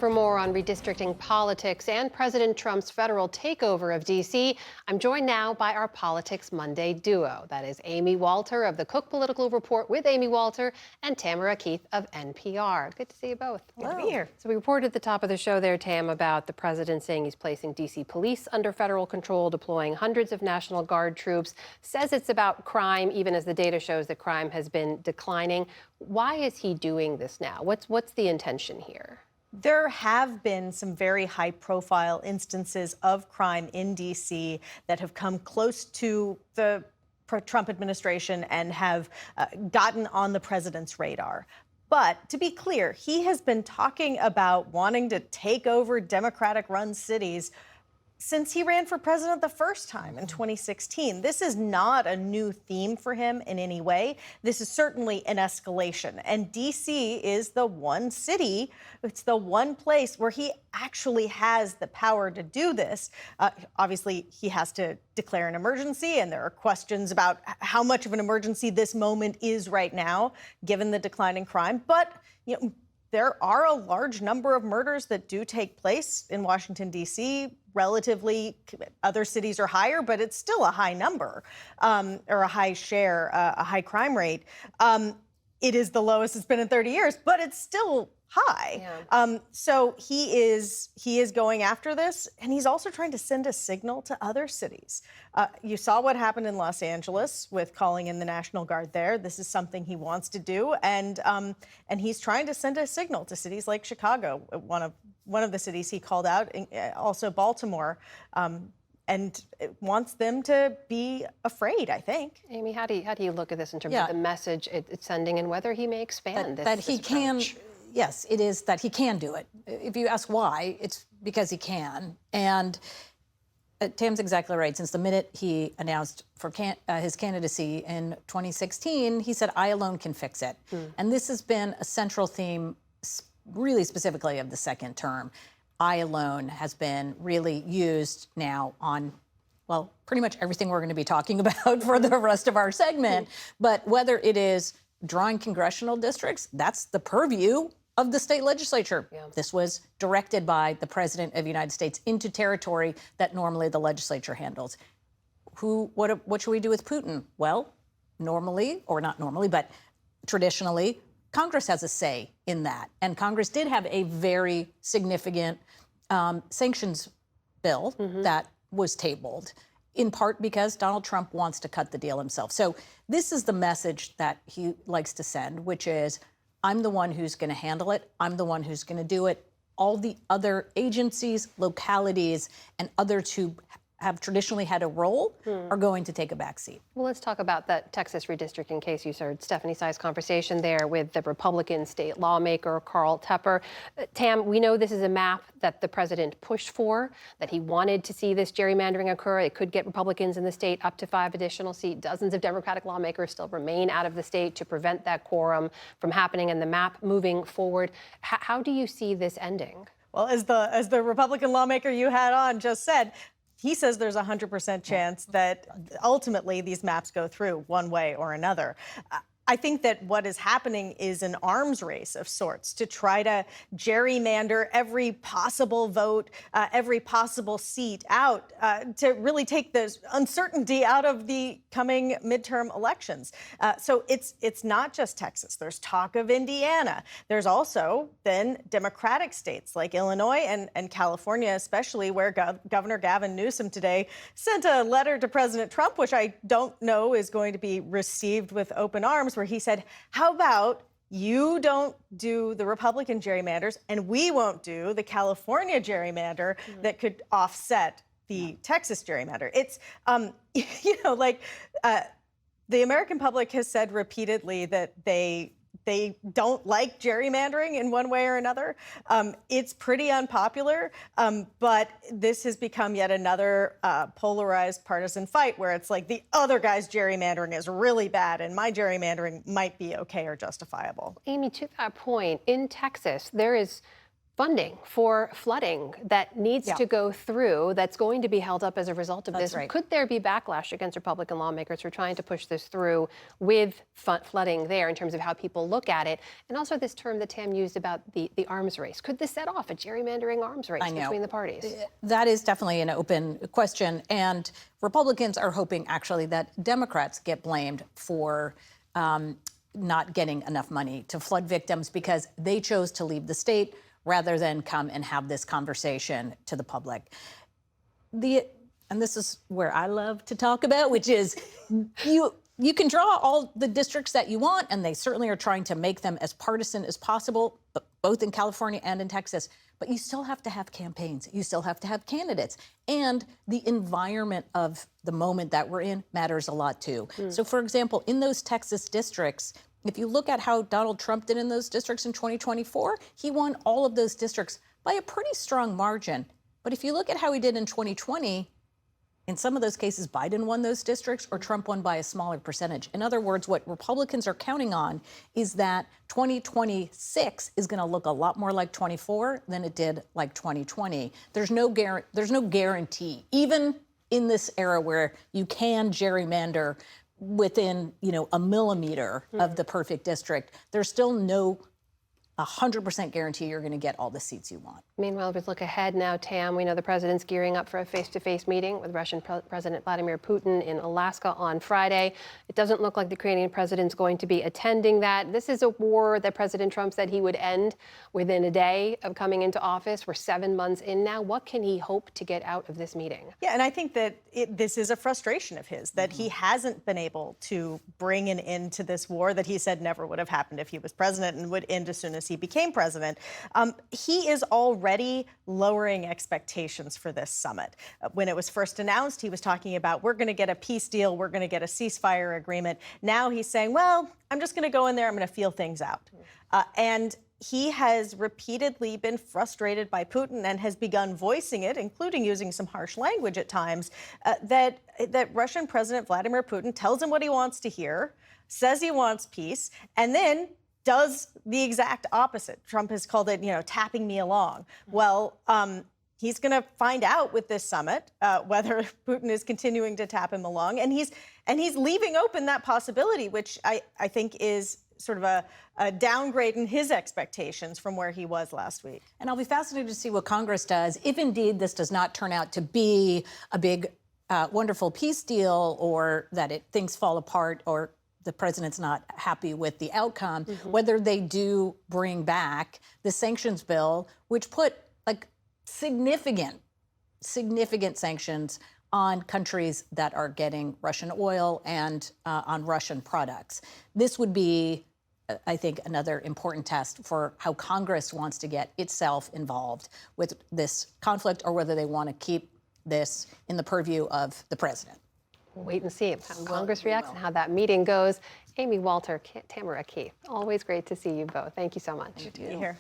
For more on redistricting politics and President Trump's federal takeover of D.C., I'm joined now by our Politics Monday duo. That is Amy Walter of the Cook Political Report with Amy Walter and Tamara Keith of NPR. Good to see you both. Good to be here. So we reported at the top of the show there, Tam, about the president saying he's placing D.C. police under federal control, deploying hundreds of National Guard troops, says it's about crime, even as the data shows that crime has been declining. Why is he doing this now? What's the intention here? There have been some very high-profile instances of crime in D.C. that have come close to the Trump administration and have gotten on the president's radar. But to be clear, he has been talking about wanting to take over Democratic-run cities since he ran for president the first time in 2016. This is not a new theme for him in any way. This is certainly an escalation. And D.C. is the one city, it's the one place where he actually has the power to do this. Obviously, he has to declare an emergency, and there are questions about how much of an emergency this moment is right now, given the decline in crime. But, there are a large number of murders that do take place in Washington, D.C. Relatively, other cities are higher, but it's still a high number, or a high share, a high crime rate. It is the lowest it's been in 30 years, but it's still high. Yeah. So he is going after this, and he's also trying to send a signal to other cities. You saw what happened in Los Angeles with calling in the National Guard there. This is something he wants to do, and he's trying to send a signal to cities like Chicago, one of the cities he called out, also Baltimore. And wants them to be afraid, I think. Amy, how do you look at this in terms of the message it's sending and whether he may expand this approach? Yes, it is that he can do it. If you ask why, it's because he can. And Tam's exactly right. Since the minute he announced for his candidacy in 2016, he said, "I alone can fix it." And this has been a central theme, really specifically of the second term. I alone has been really used now on, well, pretty much everything we're going to be talking about for the rest of our segment. But whether it is drawing congressional districts, that's the purview of the state legislature. Yeah. This was directed by the President of the United States into territory that normally the legislature handles. What should we do with Putin? Well, normally, or not normally, but traditionally, Congress has a say in that. And Congress did have a very significant sanctions bill that was tabled, in part because Donald Trump wants to cut the deal himself. So this is the message that he likes to send, which is, I'm the one who's going to handle it. I'm the one who's going to do it. All the other agencies, localities, and others who have traditionally had a role are going to take a back seat. Well, let's talk about that Texas redistricting case. You heard Stephanie Tsai's conversation there with the Republican state lawmaker, Carl Tepper. Tam, we know this is a map that the president pushed for, that he wanted to see this gerrymandering occur. It could get Republicans in the state up to 5 additional seats. Dozens of Democratic lawmakers still remain out of the state to prevent that quorum from happening and the map moving forward. How do you see this ending? Well, as the Republican lawmaker you had on just said, he says there's a 100% chance that ultimately these maps go through one way or another. I think that what is happening is an arms race of sorts to try to gerrymander every possible vote, every possible seat out to really take the uncertainty out of the coming midterm elections. So it's not just Texas. There's talk of Indiana. There's also then Democratic states like Illinois and California, especially, where Governor Gavin Newsom today sent a letter to President Trump, which I don't know is going to be received with open arms, where he said, how about you don't do the Republican gerrymanders and we won't do the California gerrymander that could offset the Texas gerrymander. It's, the American public has said repeatedly that they don't like gerrymandering in one way or another. It's pretty unpopular, but this has become yet another polarized partisan fight where it's like the other guy's gerrymandering is really bad and my gerrymandering might be okay or justifiable. Amy, to that point, in Texas, there is funding for flooding that needs to go through, that's going to be held up as a result of That's this. right. Could there be backlash against Republican lawmakers who are trying to push this through with flooding there in terms of how people look at it? And also this term that Tam used about the arms race. Could this set off a gerrymandering arms race between the parties? That is definitely an open question. And Republicans are hoping actually that Democrats get blamed for not getting enough money to flood victims because they chose to leave the state rather than come and have this conversation to the public. And this is where I love to talk about, which is you can draw all the districts that you want, and they certainly are trying to make them as partisan as possible, both in California and in Texas. But you still have to have campaigns. You still have to have candidates. And the environment of the moment that we're in matters a lot, too. So, for example, in those Texas districts, if you look at how Donald Trump did in those districts in 2024, he won all of those districts by a pretty strong margin. But if you look at how he did in 2020, in some of those cases, Biden won those districts or Trump won by a smaller percentage. In other words, what Republicans are counting on is that 2026 is going to look a lot more like 24 than it did like 2020. There's no guarantee, even in this era where you can gerrymander within, a millimeter of the perfect district, there's still no 100% guarantee you're going to get all the seats you want. Meanwhile, we look ahead now, Tam. We know the president's gearing up for a face-to-face meeting with Russian President Vladimir Putin in Alaska on Friday. It doesn't look like the Ukrainian president's going to be attending that. This is a war that President Trump said he would end within a day of coming into office. We're 7 months in now. What can he hope to get out of this meeting? Yeah, and I think that this is a frustration of his, that he hasn't been able to bring an end to this war that he said never would have happened if he was president and would end as soon as he became president. He is already lowering expectations for this summit. When it was first announced, he was talking about, we're going to get a peace deal, we're going to get a ceasefire agreement. Now he's saying, well, I'm just going to go in there, I'm going to feel things out. And he has repeatedly been frustrated by Putin and has begun voicing it, including using some harsh language at times, that Russian President Vladimir Putin tells him what he wants to hear, says he wants peace, and then does the exact opposite. Trump has called it, tapping me along. Well, he's going to find out with this summit whether Putin is continuing to tap him along, and he's leaving open that possibility, which I think is sort of a downgrade in his expectations from where he was last week. And I'll be fascinated to see what Congress does if indeed this does not turn out to be a big, wonderful peace deal, or that things fall apart, or the president's not happy with the outcome, whether they do bring back the sanctions bill, which put significant sanctions on countries that are getting Russian oil and on Russian products. This would be, I think, another important test for how Congress wants to get itself involved with this conflict, or whether they want to keep this in the purview of the president. We'll wait and see how Congress reacts and how that meeting goes. Amy Walter, Tamara Keith, always great to see you both. Thank you so much. Good to be here.